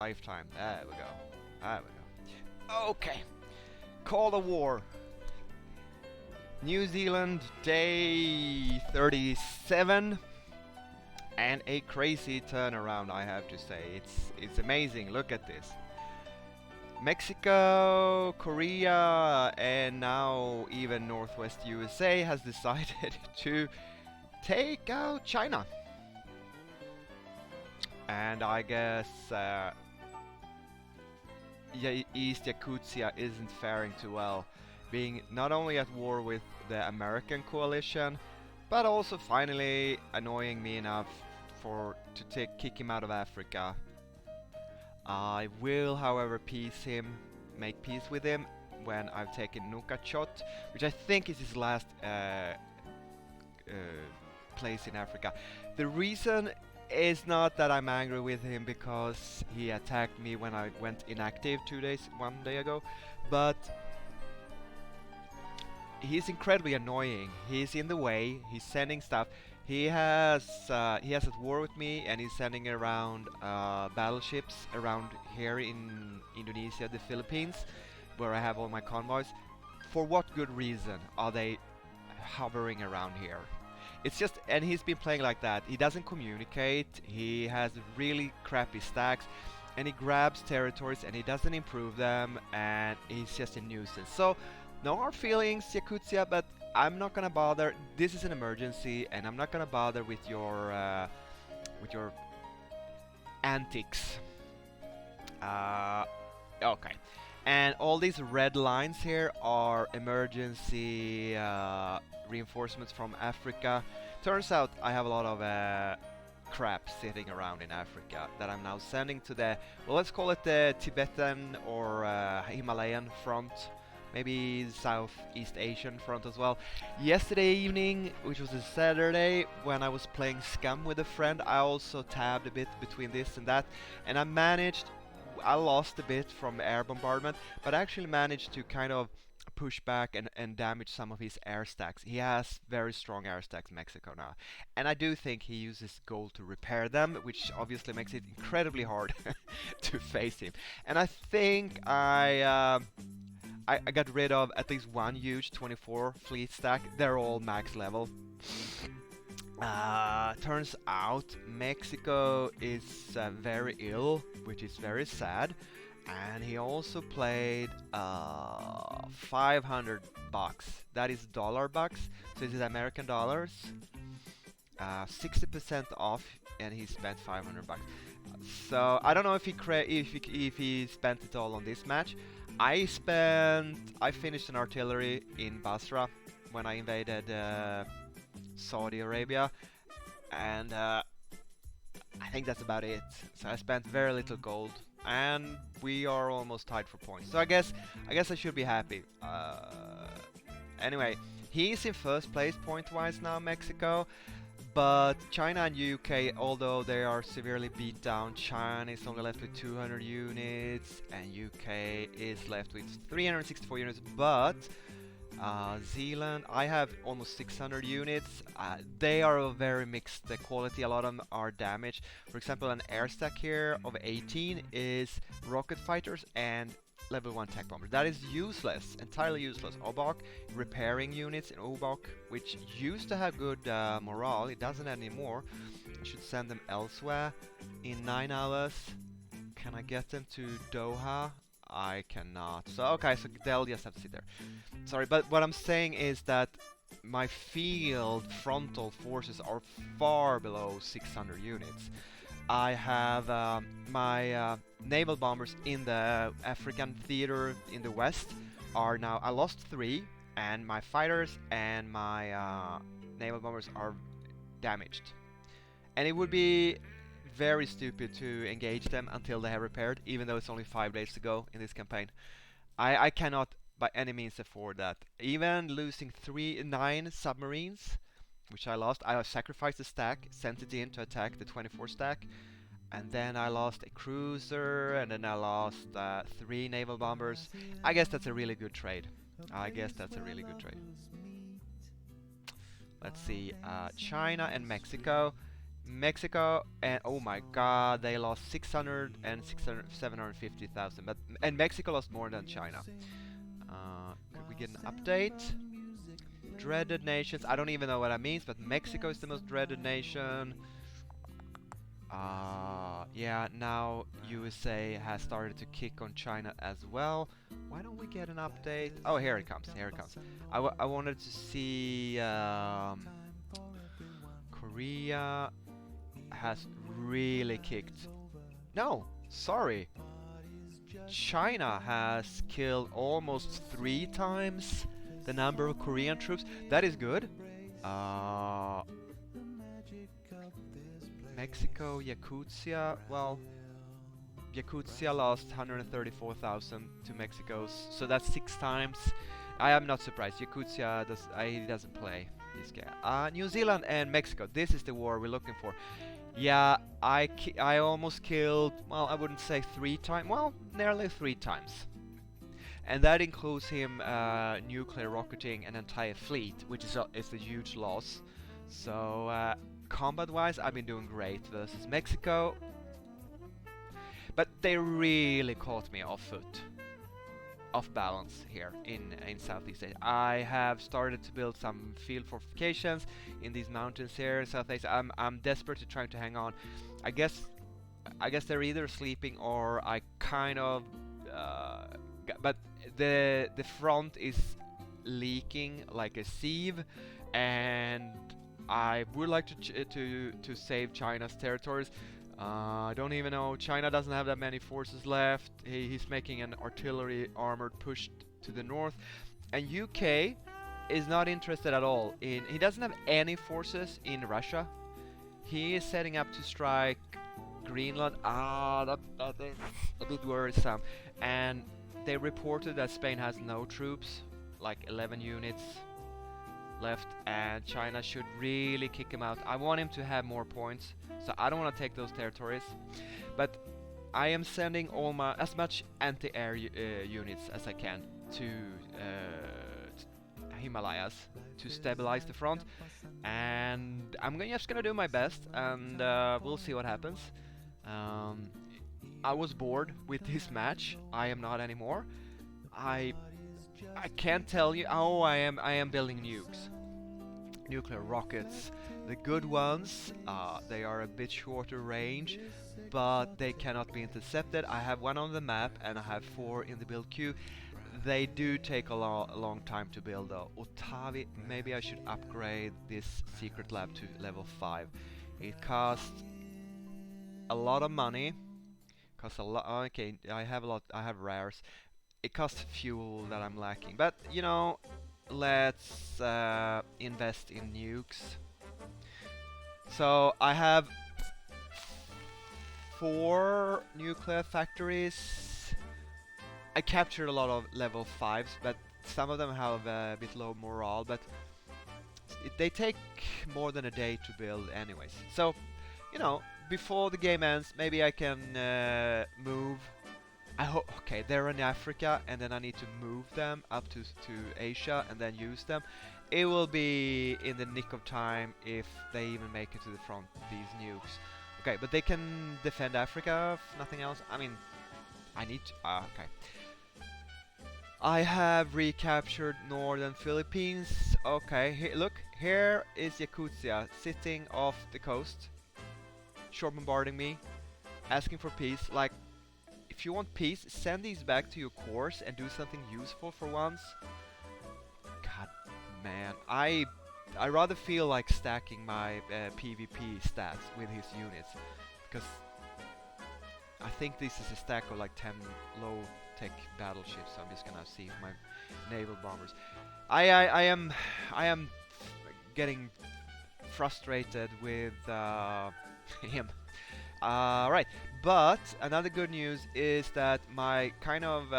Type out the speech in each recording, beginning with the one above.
Lifetime. There we go. There we go. Okay. Call the war. New Zealand, day 37, and a crazy turnaround. I have to say, it's amazing. Look at this. Mexico, Korea, and now even Northwest USA has decided to take out China. And I guess East Yakutia isn't faring too well, being not only at war with the American coalition, but also finally annoying me enough to kick him out of Africa. I will, however, make peace with him when I've taken Nukachot, which I think is his last place in Africa. The reason is not that I'm angry with him because he attacked me when I went inactive 1 day ago, but he's incredibly annoying. He's in the way. He's sending stuff. He has at war with me, and he's sending around battleships around here in Indonesia, the Philippines, where I have all my convoys. For what good reason are they hovering around here? It's just, and he's been playing like that. He doesn't communicate. He has really crappy stacks, and he grabs territories and he doesn't improve them, and he's just a nuisance. So, no hard feelings, Yakutia, but I'm not gonna bother. This is an emergency, and I'm not gonna bother with your antics. Okay. And all these red lines here are emergency reinforcements from Africa. Turns out I have a lot of crap sitting around in Africa that I'm now sending to the, well, let's call it the Tibetan or Himalayan front. Maybe Southeast Asian front as well. Yesterday evening, which was a Saturday, when I was playing Scum with a friend, I also tabbed a bit between this and that, and I lost a bit from air bombardment, but I actually managed to kind of push back and damage some of his air stacks. He has very strong air stacks in Mexico now, and I do think he uses gold to repair them, which obviously makes it incredibly hard to face him. And I think I got rid of at least one huge 24 fleet stack. They're all max level. Turns out Mexico is very ill, which is very sad. And he also played 500 bucks. That is dollar bucks, so this is American dollars. 60% off, and he spent 500 bucks. So I don't know if he spent it all on this match. I finished an artillery in Basra when I invaded Saudi Arabia, and I think that's about it. So I spent very little gold, and we are almost tied for points. So I guess I should be happy. Anyway, he's in first place point-wise now, Mexico. But China and UK, although they are severely beat down, China is only left with 200 units, and UK is left with 364 units. But Zeeland, I have almost 600 units. They are of very mixed quality. A lot of them are damaged. For example, an air stack here of 18 is rocket fighters and level 1 tech bombers. That is useless, entirely useless. Obok repairing units in Obok, which used to have good morale, it doesn't anymore. I should send them elsewhere in 9 hours. Can I get them to Doha? I cannot. So okay, so they'll just have to sit there. Sorry, but what I'm saying is that my field frontal forces are far below 600 units. I have my naval bombers in the African theater in the west are now, I lost 3, and my fighters and my naval bombers are damaged. And it would be very stupid to engage them until they have repaired, even though it's only 5 days to go in this campaign. I cannot by any means afford that. Even losing 9 submarines, which I lost. I sacrificed a stack, sent it in to attack the 24 stack, and then I lost a cruiser, and then I lost 3 naval bombers. I guess that's a really good trade. I guess that's a really good trade. Let's see, China and Mexico. Mexico, and oh my god, they lost 600 and 600, 750,000. But and Mexico lost more than China. Could we get an update? Dreaded nations. I don't even know what that means, but Mexico is the most dreaded nation. Yeah, now USA has started to kick on China as well. Why don't we get an update? Oh, here it comes. Here it comes. I wanted to see Korea has really kicked. No, sorry. China has killed almost 3 times the number of Korean troops. That is good. Uh, Mexico, Yakutia. Well, Yakutia lost 134,000 to Mexico's, so that's 6 times. I am not surprised. Yakutia he doesn't play this game. New Zealand and Mexico. This is the war we're looking for. Yeah, I almost killed. Well, I wouldn't say 3 times. Well, nearly 3 times. And that includes him nuclear rocketing an entire fleet, which is a huge loss. So combat-wise, I've been doing great versus Mexico, but they really caught me off foot, off balance here in Southeast Asia. I have started to build some field fortifications in these mountains here in South Asia. I'm desperate to trying to hang on. I guess they're either sleeping or I kind of but the front is leaking like a sieve, and I would like to save China's territories. I don't even know. China doesn't have that many forces left. He's making an artillery armored push to the north, and UK is not interested at all in. He doesn't have any forces in Russia. He is setting up to strike Greenland. That is a bit worrisome. And they reported that Spain has no troops, like 11 units left, and China should really kick him out. I want him to have more points, so I don't want to take those territories. But I am sending all my as much anti-air units as I can to Himalayas to stabilize the front, and just gonna do my best, and we'll see what happens. I was bored with this match. I am not anymore. I can't tell you. Oh, I am building nukes, nuclear rockets. The good ones. They are a bit shorter range, but they cannot be intercepted. I have one on the map, and I have 4 in the build queue. They do take a long time to build though. Otavi, maybe I should upgrade this secret lab to level 5. It costs a lot of money. Costs a lot. Okay, I have a lot. I have rares. It costs fuel that I'm lacking. But you know, let's invest in nukes. So I have 4 nuclear factories. I captured a lot of level 5s, but some of them have a bit low morale. But they take more than a day to build, anyways. So, you know, before the game ends, maybe I can move. I hope. Okay, they're in Africa, and then I need to move them up to Asia and then use them. It will be in the nick of time if they even make it to the front. These nukes. Okay, but they can defend Africa. If nothing else. I mean, I need to. Okay. I have recaptured northern Philippines. Okay, look, here is Yakutia sitting off the coast, short bombarding me, asking for peace. Like, if you want peace, send these back to your course and do something useful for once. God, man, I rather feel like stacking my PvP stats with his units, because I think this is a stack of like 10 low tech battleships. So I'm just gonna see my naval bombers. I am getting frustrated with him. Right, but another good news is that my kind of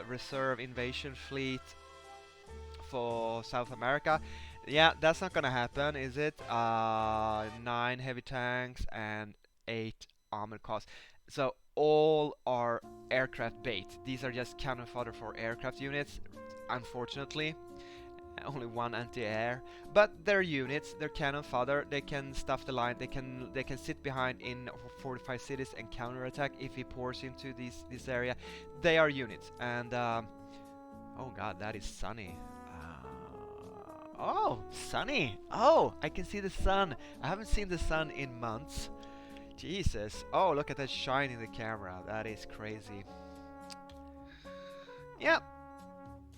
reserve invasion fleet for South America, yeah, that's not gonna happen, is it? 9 heavy tanks and 8 armored cars. So all are aircraft bait. These are just cannon fodder for aircraft units, unfortunately. only one anti-air, but they're units, they're cannon fodder, they can stuff the line, they can sit behind in fortified cities and counterattack if he pours into this area. They are units, and oh god, that is sunny. Oh, sunny! Oh, I can see the sun. I haven't seen the sun in months. Jesus. Oh, look at that shine in the camera. That is crazy. Yeah,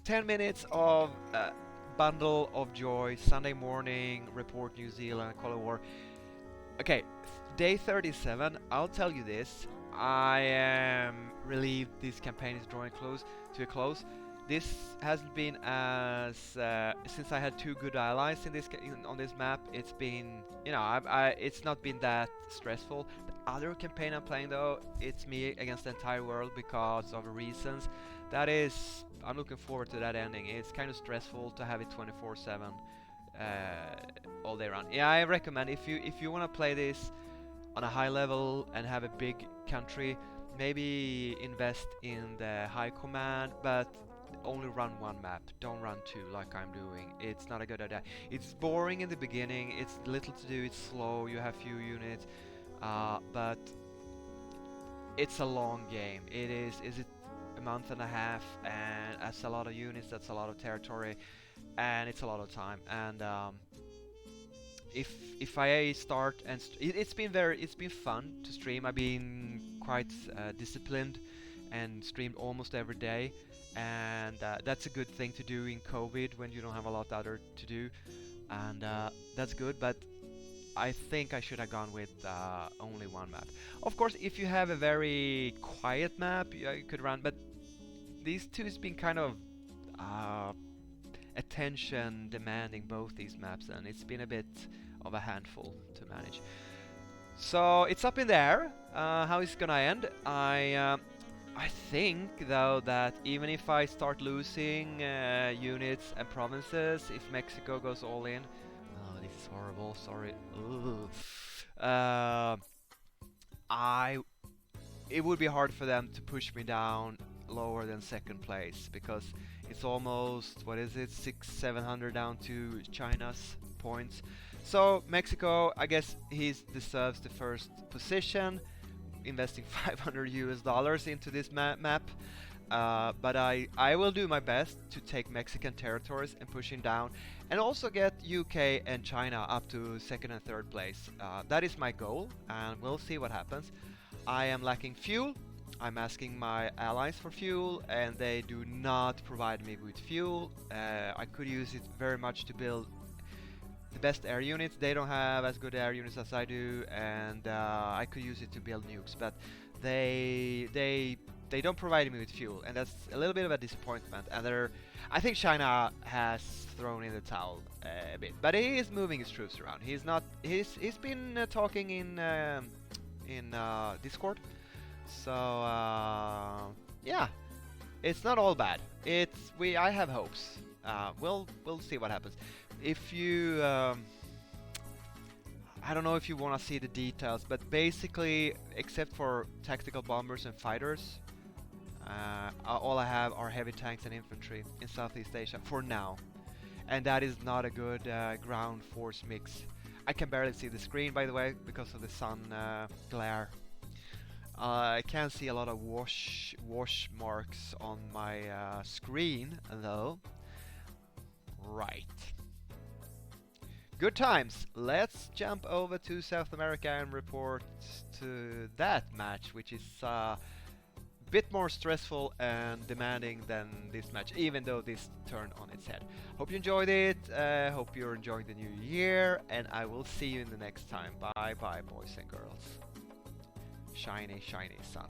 10 minutes of bundle of joy. Sunday morning, report New Zealand, Call of War. Okay, day 37. I'll tell you this. I am relieved this campaign is drawing close to a close. This hasn't been as since I had two good allies in on this map. It's been, you know, it's not been that stressful. The other campaign I'm playing though, it's me against the entire world because of reasons. That is, I'm looking forward to that ending. It's kind of stressful to have it 24/7 all day round. Yeah, I recommend if you want to play this on a high level and have a big country, maybe invest in the high command, but only run one map. Don't run two like I'm doing. It's not a good idea. It's boring in the beginning. It's little to do. It's slow. You have few units, but it's a long game. It is. Is it a month and a half? And that's a lot of units. That's a lot of territory, and it's a lot of time. And if I start and it's been fun to stream. I've been quite disciplined and streamed almost every day, and that's a good thing to do in COVID when you don't have a lot other to do, and that's good. But I think I should have gone with only one map. Of course, if you have a very quiet map, you could run, but these two has been kind of attention demanding, both these maps, and it's been a bit of a handful to manage. So it's up in the air how it's gonna end. I think though that even if I start losing units and provinces, if Mexico goes all in, oh, this is horrible. Sorry. It would be hard for them to push me down lower than second place, because it's almost, what is it, 600-700 down to China's points. So Mexico, I guess he deserves the first position, investing $500 into this map. But I will do my best to take Mexican territories and push him down, and also get UK and China up to second and third place. That is my goal, and we'll see what happens. I am lacking fuel. I'm asking my allies for fuel, and they do not provide me with fuel. I could use it very much to build the best air units. They don't have as good air units as I do, and I could use it to build nukes, but they don't provide me with fuel, and that's a little bit of a disappointment. And I think China has thrown in the towel a bit, but he is moving his troops around. He's been talking in Discord. So yeah, it's not all bad. I have hopes. We'll see what happens. If you I don't know if you want to see the details, but basically, except for tactical bombers and fighters, all I have are heavy tanks and infantry in Southeast Asia for now, and that is not a good ground force mix. I can barely see the screen, by the way, because of the sun glare. I can see a lot of wash marks on my screen, though. Right. Good times. Let's jump over to South America and report to that match, which is a bit more stressful and demanding than this match, even though this turned on its head. Hope you enjoyed it. Hope you're enjoying the new year, and I will see you in the next time. Bye bye, boys and girls. Shiny, shiny sun.